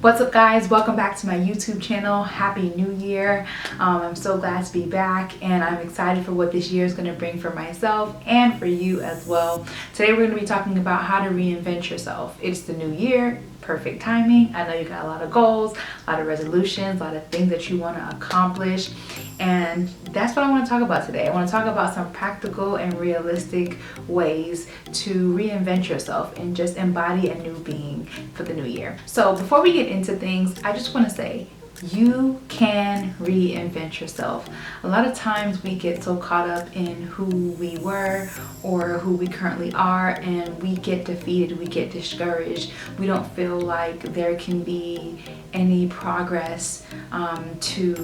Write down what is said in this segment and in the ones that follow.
What's up, guys? Welcome back to my YouTube channel. Happy New Year. I'm so glad to be back, and I'm excited for what this year is going to bring for myself and for you as well. Today we're going to be talking about how to reinvent yourself. It's the new year. Perfect timing. I know you got a lot of goals, a lot of resolutions, a lot of things that you want to accomplish, and that's what I want to talk about today. I want to talk about some practical and realistic ways to reinvent yourself and just embody a new being for the new year. So before we get into things, I just want to say, you can reinvent yourself. A lot of times we get so caught up in who we were or who we currently are, and we get defeated, we get discouraged. We don't feel like there can be any progress to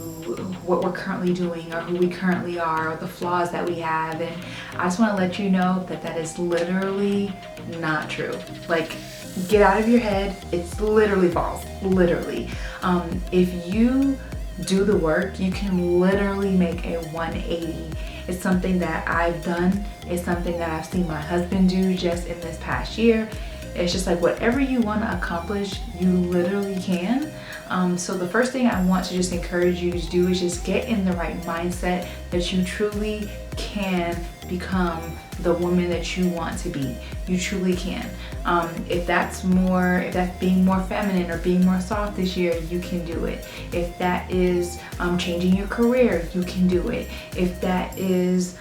what we're currently doing or who we currently are or the flaws that we have. And I just want to let you know that that is literally not true. Like, get out of your head. It's literally false. Literally. If you do the work, you can literally make a 180. It's something that I've done. It's something that I've seen my husband do just in this past year. It's just like whatever you want to accomplish, you literally can. So the first thing I want to just encourage you to do is just get in the right mindset that you truly can become the woman that you want to be. You truly can. If that's being more feminine or being more soft this year, you can do it. If that is changing your career, you can do it. If that is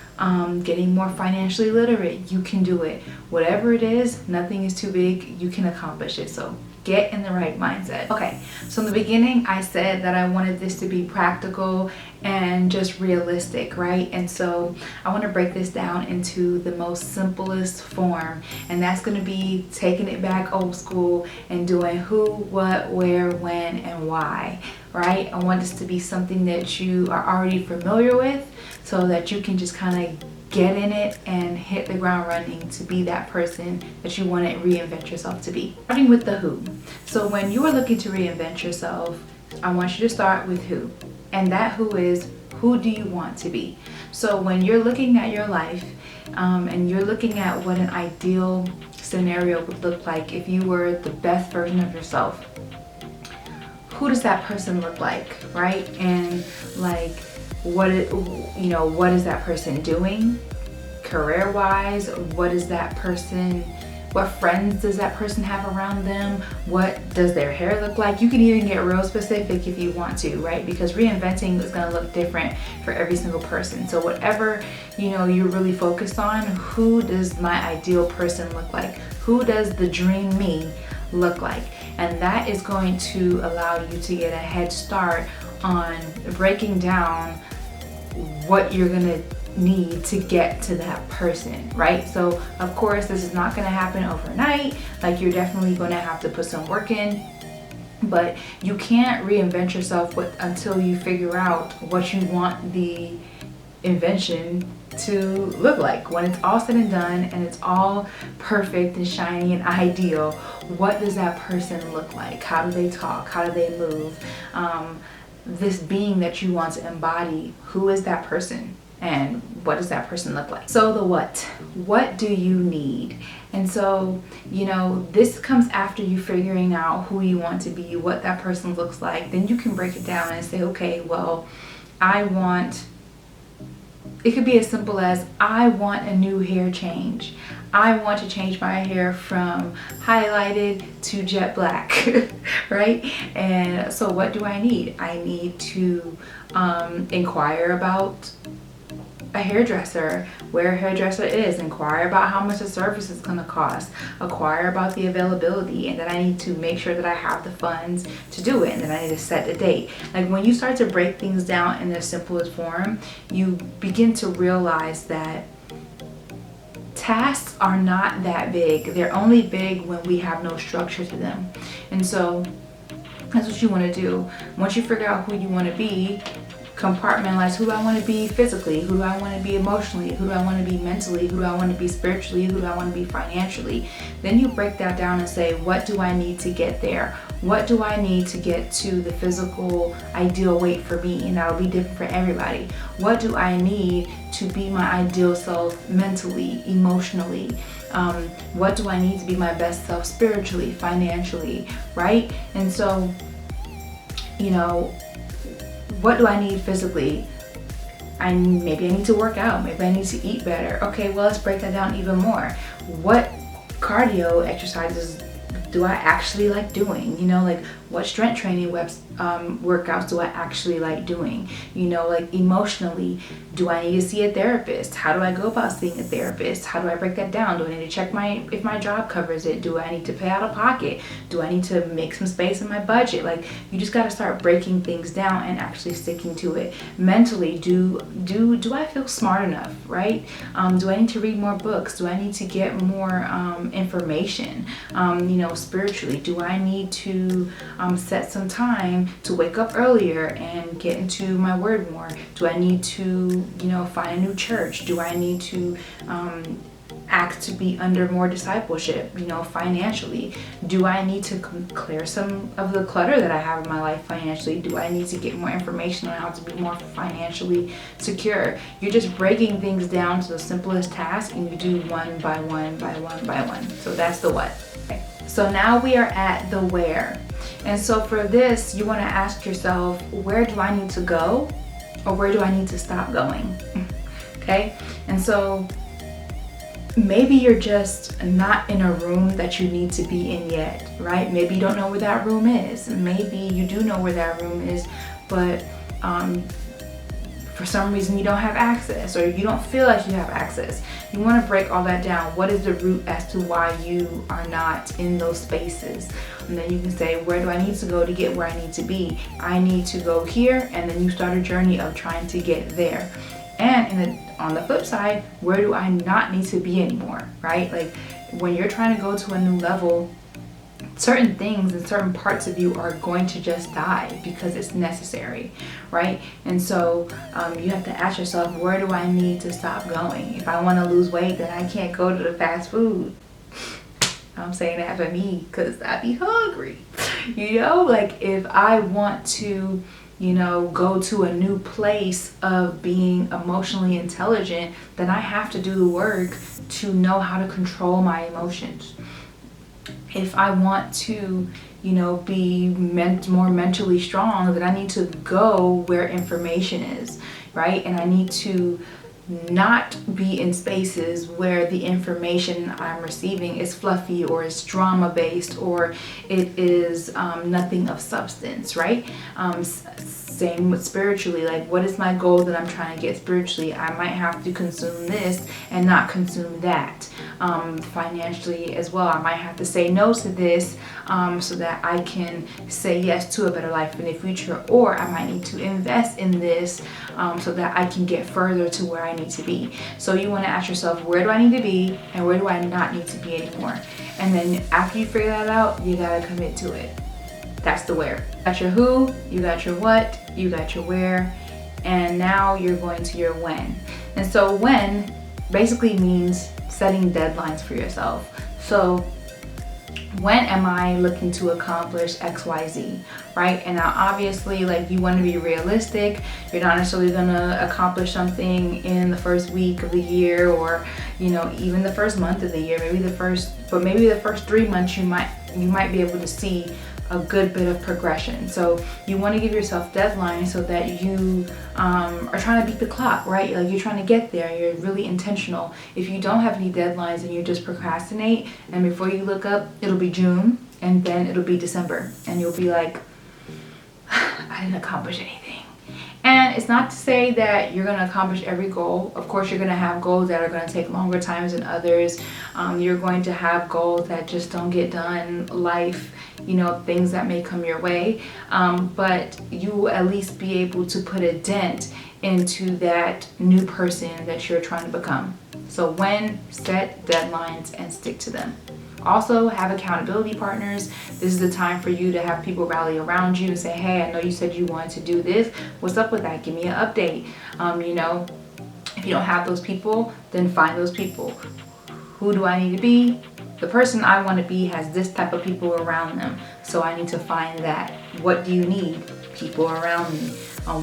getting more financially literate, you can do it. Whatever it is, nothing is too big. You can accomplish it. So get in the right mindset. Okay, so in the beginning, I said that I wanted this to be practical and just realistic, right? And so I want to break this down into the most simplest form, and that's going to be taking it back old school and doing who, what, where, when, and why, right? I want this to be something that you are already familiar with so that you can just kind of get in it and hit the ground running to be that person that you want to reinvent yourself to be. Starting with the who. So when you are looking to reinvent yourself, I want you to start with who. And that who is, who do you want to be? So when you're looking at your life and you're looking at what an ideal scenario would look like if you were the best version of yourself, who does that person look like, right? And like, what is that person doing career-wise? What friends does that person have around them? What does their hair look like? You can even get real specific if you want to, right? Because reinventing is going to look different for every single person. So whatever you're really focused on, who does my ideal person look like? Who does the dream me look like? And that is going to allow you to get a head start on breaking down what you're gonna need to get to that person, right? So of course this is not gonna happen overnight. Like, you're definitely gonna have to put some work in, but you can't reinvent yourself until you figure out what you want the invention to look like. When it's all said and done and it's all perfect and shiny and ideal, what does that person look like? How do they talk? How do they move? This being that you want to embody, who is that person and what does that person look like? So the what do you need? And so this comes after you figuring out who you want to be, what that person looks like. Then you can break it down and say, okay, well, it could be as simple as, I want a new hair change. I want to change my hair from highlighted to jet black, right? And so what do I need? I need to inquire about a hairdresser, where a hairdresser is, inquire about how much the service is going to cost, inquire about the availability, and then I need to make sure that I have the funds to do it, and then I need to set the date. Like, when you start to break things down in their simplest form, you begin to realize that tasks are not that big. They're only big when we have no structure to them. And so that's what you want to do. Once you figure out who you want to be, compartmentalize who do I want to be physically, who do I want to be emotionally, who do I want to be mentally, who do I want to be spiritually, who do I want to be financially. Then you break that down and say, what do I need to get there? What do I need to get to the physical ideal weight for me? And that'll be different for everybody. What do I need to be my ideal self mentally, emotionally? What do I need to be my best self spiritually, financially, right? And so you know, what do I need physically? Maybe I need to work out, maybe I need to eat better. Okay, well, let's break that down even more. What cardio exercises do I actually like doing? You know, like what strength training workouts do I actually like doing? You know, like emotionally, do I need to see a therapist? How do I go about seeing a therapist? How do I break that down? Do I need to check if my job covers it? Do I need to pay out of pocket? Do I need to make some space in my budget? Like, you just got to start breaking things down and actually sticking to it. Mentally, do I feel smart enough, right? Do I need to read more books? Do I need to get more information? You know, spiritually, do I need to set some time to wake up earlier and get into my word more? Do I need to, you know, find a new church? Do I need to act to be under more discipleship, you know, financially? Do I need to clear some of the clutter that I have in my life financially? Do I need to get more information on how to be more financially secure? You're just breaking things down to the simplest task, and you do one by one by one by one. So that's the what. Okay. So now we are at the where. And so for this, you want to ask yourself, where do I need to go, or where do I need to stop going? Okay? And so maybe you're just not in a room that you need to be in yet, right? Maybe you don't know where that room is. Maybe you do know where that room is, but for some reason you don't have access, or you don't feel like you have access. You want to break all that down. What is the root as to why you are not in those spaces? And then you can say, where do I need to go to get where I need to be? I need to go here, and then you start a journey of trying to get there. And on the flip side, where do I not need to be anymore, right? Like, when you're trying to go to a new level, certain things and certain parts of you are going to just die because it's necessary, right? And so you have to ask yourself, where do I need to stop going? If I want to lose weight, then I can't go to the fast food. I'm saying that for me because I be hungry. You know, like, if I want to, you know, go to a new place of being emotionally intelligent, then I have to do the work to know how to control my emotions. If I want to, you know, be more mentally strong, then I need to go where information is, right? And I need to not be in spaces where the information I'm receiving is fluffy, or is drama based, or it is nothing of substance, right? Same with spiritually. Like, what is my goal that I'm trying to get spiritually? I might have to consume this and not consume that. Financially as well, I might have to say no to this so that I can say yes to a better life in the future, or I might need to invest in this so that I can get further to where I need to be. So you want to ask yourself, where do I need to be, and where do I not need to be anymore? And then after you figure that out, you gotta commit to it. That's the where. You got your who, you got your what, you got your where, and now you're going to your when. And so when basically means setting deadlines for yourself. So when am I looking to accomplish XYZ, right? And now obviously, like, you want to be realistic. You're not necessarily going to accomplish something in the first week of the year, or, you know, even the first month of the year. Maybe the first 3 months you might be able to see a good bit of progression. So you want to give yourself deadlines so that you are trying to beat the clock, right? Like, you're trying to get there. You're really intentional. If you don't have any deadlines and you just procrastinate, and before you look up, it'll be June, and then it'll be December, and you'll be like, I didn't accomplish anything. And it's not to say that you're going to accomplish every goal. Of course, you're going to have goals that are going to take longer times than others. You're going to have goals that just don't get done. Life, you know, things that may come your way. But you will at least be able to put a dent into that new person that you're trying to become. So when, set deadlines and stick to them. Also, have accountability partners. This is the time for you to have people rally around you and say, hey, I know you said you wanted to do this. What's up with that? Give me an update. You know, if you don't have those people, then find those people. Who do I need to be? The person I want to be has this type of people around them. So I need to find that. What do you need? People around me.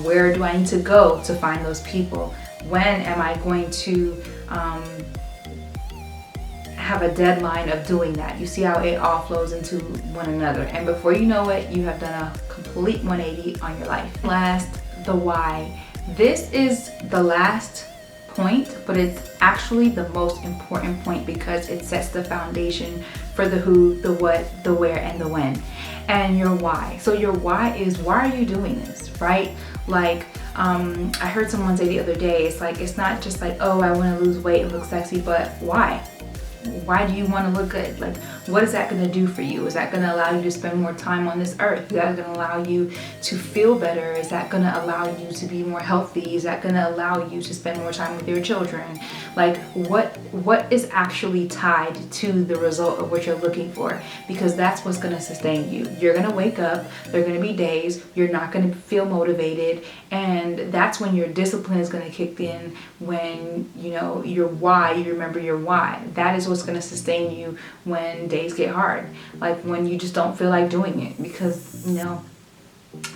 Where do I need to go to find those people? When am I going to have a deadline of doing that? You see how it all flows into one another, and before you know it, you have done a complete 180 on your life. Last, the why. This is the last point, but it's actually the most important point because it sets the foundation for the who, the what, the where, and the when. And your why. So your why is, why are you doing this, right? Like, I heard someone say the other day, it's like, it's not just like, oh, I want to lose weight and look sexy, but why? Why do you want to look good? Like, what is that going to do for you? Is that going to allow you to spend more time on this earth? Is that going to allow you to feel better? Is that going to allow you to be more healthy? Is that going to allow you to spend more time with your children? Like, what is actually tied to the result of what you're looking for? Because that's what's going to sustain you. You're going to wake up, there are going to be days you're not going to feel motivated, and that's when your discipline is going to kick in, when you know your why, you remember your why. That is what's going to sustain you when days get hard, like when you just don't feel like doing it, because you know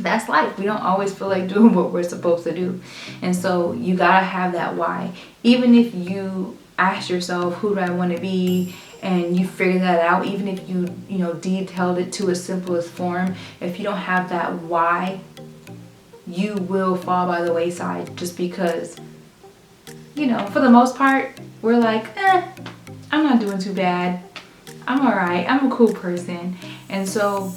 that's life. We don't always feel like doing what we're supposed to do. And so you gotta have that why. Even if you ask yourself, who do I want to be, and you figure that out, even if you detailed it to its simplest form, if you don't have that why, you will fall by the wayside, just because for the most part we're like, I'm not doing too bad, I'm alright, I'm a cool person. And so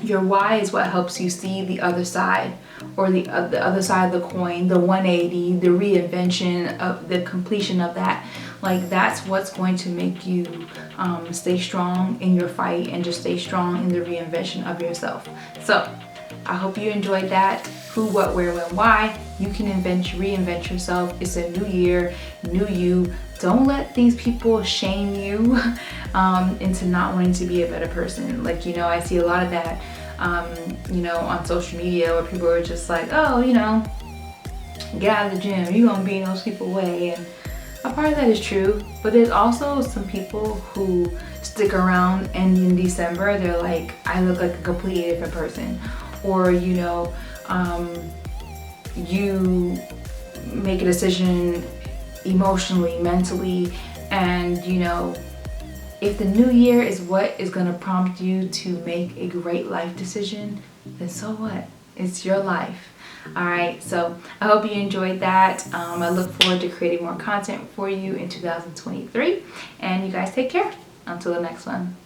your why is what helps you see the other side, or the other side of the coin, the 180, the reinvention of the completion of that. Like, that's what's going to make you stay strong in your fight, and just stay strong in the reinvention of yourself. So I hope you enjoyed that. Who, what, where, when, why. You can reinvent yourself. It's a new year, new you. Don't let these people shame you into not wanting to be a better person. Like, I see a lot of that, on social media, where people are just like, oh, get out of the gym, you're gonna be in those people's way. And a part of that is true, but there's also some people who stick around, and in December they're like, I look like a completely different person. Or you make a decision emotionally, mentally, and if the new year is what is going to prompt you to make a great life decision, then so what? It's your life. Alright, so I hope you enjoyed that. I look forward to creating more content for you in 2023, and you guys take care. Until the next one.